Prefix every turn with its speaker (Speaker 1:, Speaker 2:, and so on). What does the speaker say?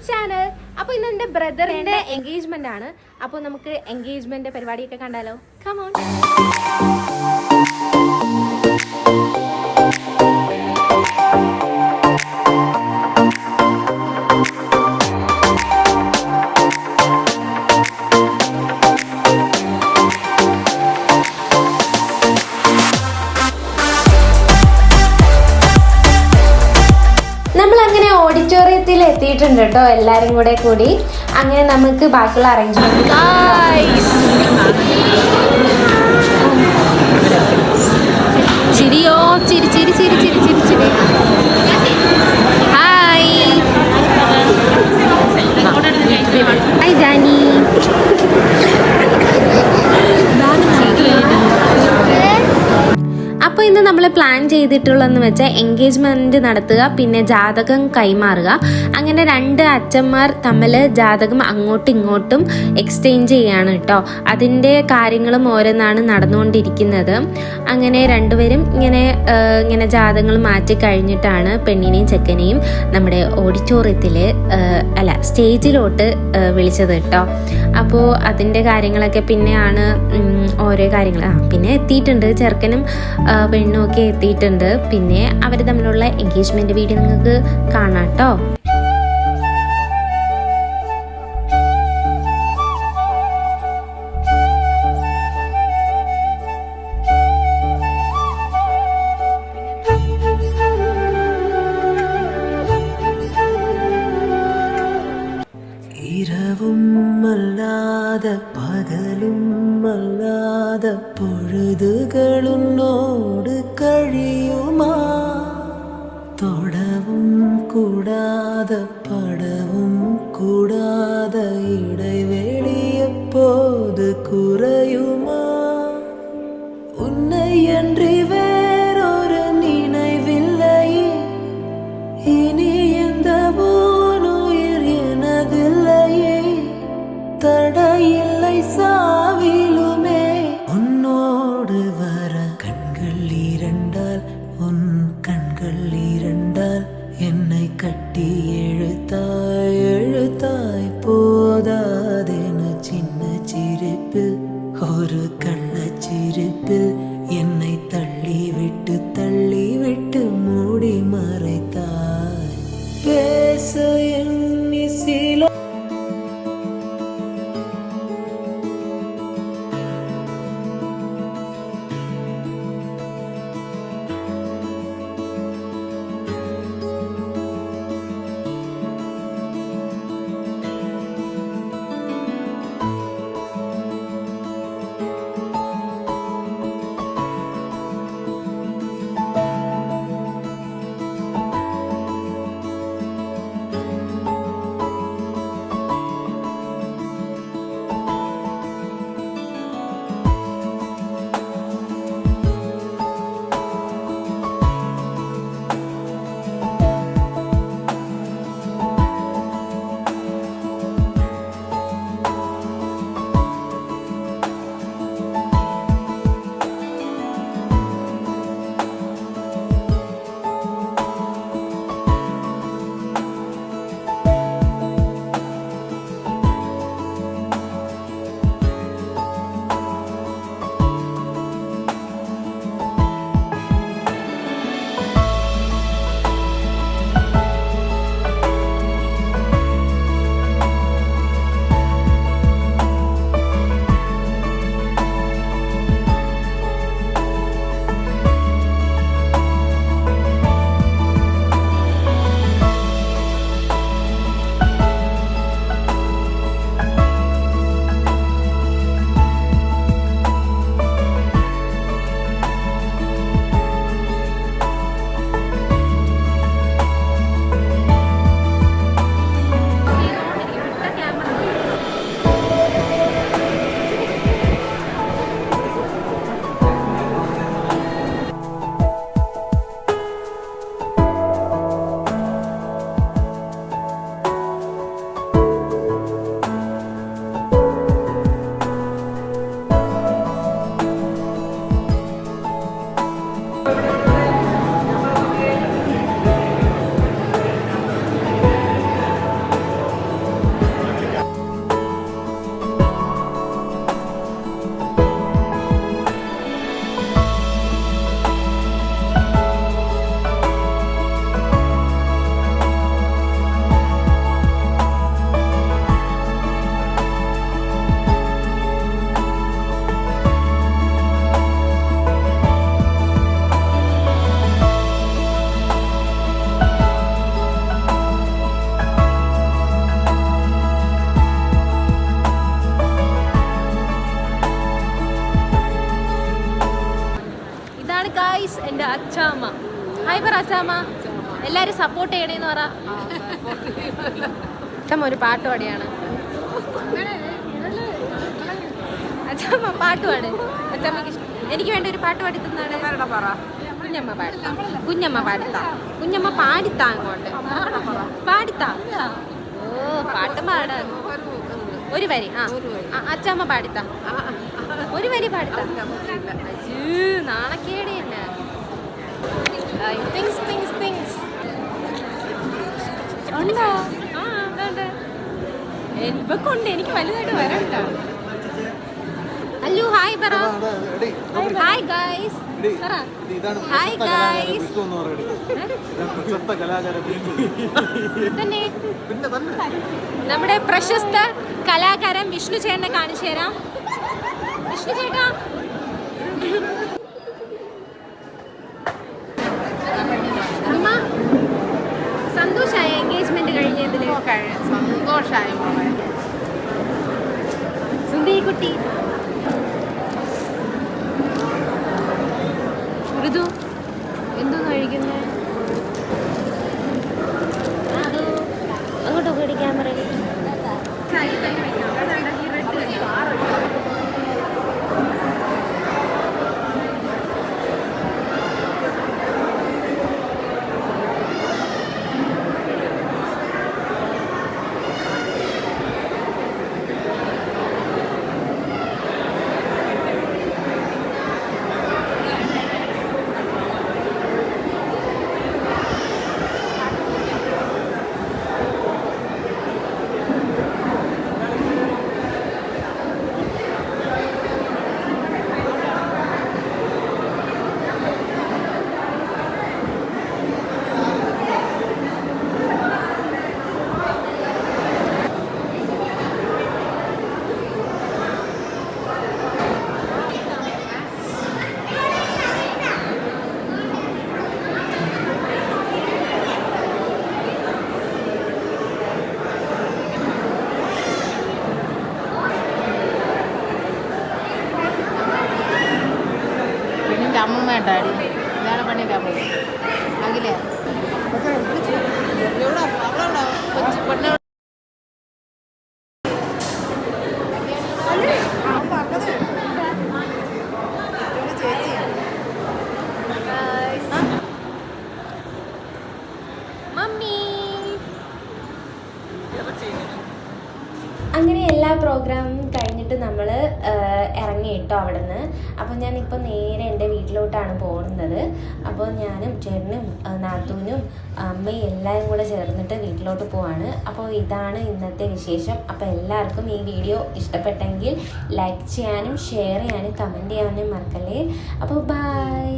Speaker 1: Channel. അപ്പോൾ ഇന്ന് എൻ്റെ ബ്രദറിൻ്റെ എൻഗേജ്മെൻ്റ് ആണ്. അപ്പോൾ നമുക്ക് എൻഗേജ്മെൻ്റ് പരിപാടിയൊക്കെ കണ്ടാലോ? Come on. നമ്മളങ്ങനെ ഓഡിറ്റോറിയത്തിൽ എത്തിയിട്ടുണ്ട് കേട്ടോ, എല്ലാവരും കൂടി. അങ്ങനെ നമുക്ക് ബാക്കിയുള്ള അറേഞ്ച്മെന്റ് ചിരിയോ ചിരി ചിരി ചിരി ചിരി ചിരി ചിരി. Hi hi Jani. അപ്പോൾ ഇന്ന് നമ്മൾ പ്ലാൻ ചെയ്തിട്ടുള്ളതെന്ന് വെച്ചാൽ എൻഗേജ്മെൻറ്റ് നടത്തുക, പിന്നെ ജാതകം കൈമാറുക. അങ്ങനെ രണ്ട് അച്ഛന്മാർ തമ്മിൽ ജാതകം അങ്ങോട്ടും ഇങ്ങോട്ടും എക്സ്ചേഞ്ച് ചെയ്യാണ് കേട്ടോ. അതിൻ്റെ കാര്യങ്ങളും ഓരോന്നാണ് നടന്നുകൊണ്ടിരിക്കുന്നത്. അങ്ങനെ രണ്ടുപേരും ഇങ്ങനെ ജാതകങ്ങൾ മാറ്റി കഴിഞ്ഞിട്ടാണ് പെണ്ണിനെയും ചെക്കനെയും നമ്മുടെ ഓഡിറ്റോറിയത്തിൽ സ്റ്റേജിലോട്ട് വിളിച്ചത് കേട്ടോ. അപ്പോൾ അതിൻ്റെ കാര്യങ്ങളൊക്കെ പിന്നെയാണ് ഓരോ കാര്യങ്ങൾ. പിന്നെ എത്തിയിട്ടുണ്ട്, ചെറുക്കനും പെണ്ണും ഒക്കെ എത്തിയിട്ടുണ്ട്. പിന്നെ അവർ തമ്മിലുള്ള എൻഗേജ്മെന്റ് വീഡിയോ നിങ്ങൾക്ക് കാണാം കേട്ടോ.
Speaker 2: இரவும் அல்லாத பகலும் அல்லாத பொழுதுகளுன்னோடு கழியுமா? தொடவும் கூடாத படவும் கூடாத இடைவெளி எப்போது குறையுமா? உன்னை அன்றி வேறொரு நினைவில்லையே, இனி எந்த போனுயிர் எனதில்லையே, தடையில்லை சாவிலுமே. உன்னோடு வர கண்கள் இரண்டால், உன் கண்கள் இரண்டால் என்னை கட்டி எழுத்தாய் எழுத்தாய் போதாதென சின்ன சிரிப்பில், ஒரு கள்ளச்சிரிப்பில் என்னை தள்ளிவிட்டு மூடி மறைத்தாய். பேச எண்ணி சில
Speaker 1: ഇതാണ് ഗായ്സ് എൻ്റെ അച്ചാമ്മ. ഹായ് പറ അച്ചാമ്മ. എല്ലാവരും സപ്പോർട്ട് ചെയ്യണേന്ന് പറ. അച്ഛമ്മ ഒരു പാട്ട് പാടിയാണ്. അച്ഛമ്മ പാട്ട് പാട്. അച്ഛമ്മക്ക് ഇഷ്ടം. എനിക്ക് വേണ്ടി ഒരു പാട്ട് പാടി തന്നാണ്. പറ. കുഞ്ഞമ്മ പാടിത്താ. കുഞ്ഞമ്മ പാടിത്താ. കുഞ്ഞമ്മ പാടിത്താ അങ്ങോട്ട്. പാടിത്താ. ഓ പാട്ട് പാടാൻ ഒരു വരി. അച്ഛമ്മ പാടിത്താ. ഒരു വരി പാടിത്താ. നാണക്കേടി തന്നെ. ഉണ്ടോ? ഇപ്പൊ കൊണ്ട് എനിക്ക് വലുതായിട്ട് വരണ്ട. അല്ലു ഹായ് പറ. Hi guys. Hi guys. നമ്മുടെ പ്രശസ്ത കലാകാരൻ വിഷ്ണു ചേട്ടനെ കാണിച്ചു തരാം. വിഷ്ണു ചേട്ടാ. സന്തോഷായ എൻഗേജ്മെന്റ് കഴിഞ്ഞതില്?
Speaker 3: സന്തോഷായി മോളെ.
Speaker 1: സുന്ദരി കുട്ടി. മൃദു എന്തോന്ന് കഴിക്കുന്നേ? അങ്ങോട്ട് പോയി ക്യാമറ.
Speaker 3: അമ്മമ്മ ഡാഡി ഇതാണ് പണിയുടെ അമ്മ അഖിലേ കൊച്ചു പെണ്ണ
Speaker 1: അങ്ങനെ എല്ലാ പ്രോഗ്രാമും കഴിഞ്ഞിട്ട് നമ്മൾ ഇറങ്ങി കേട്ടോ അവിടെ നിന്ന്. അപ്പോൾ ഞാനിപ്പോൾ നേരെ എൻ്റെ വീട്ടിലോട്ടാണ് പോകുന്നത്. അപ്പോൾ ഞാനും ചേട്ടനും നാത്തൂനും അമ്മയും എല്ലാവരും കൂടെ ചേർന്നിട്ട് വീട്ടിലോട്ട് പോവാണ്. അപ്പോൾ ഇതാണ് ഇന്നത്തെ വിശേഷം. അപ്പോൾ എല്ലാവർക്കും ഈ വീഡിയോ ഇഷ്ടപ്പെട്ടെങ്കിൽ ലൈക്ക് ചെയ്യാനും ഷെയർ ചെയ്യാനും കമൻറ്റ് ചെയ്യാനും മറക്കല്ലേ. അപ്പോൾ ബൈ.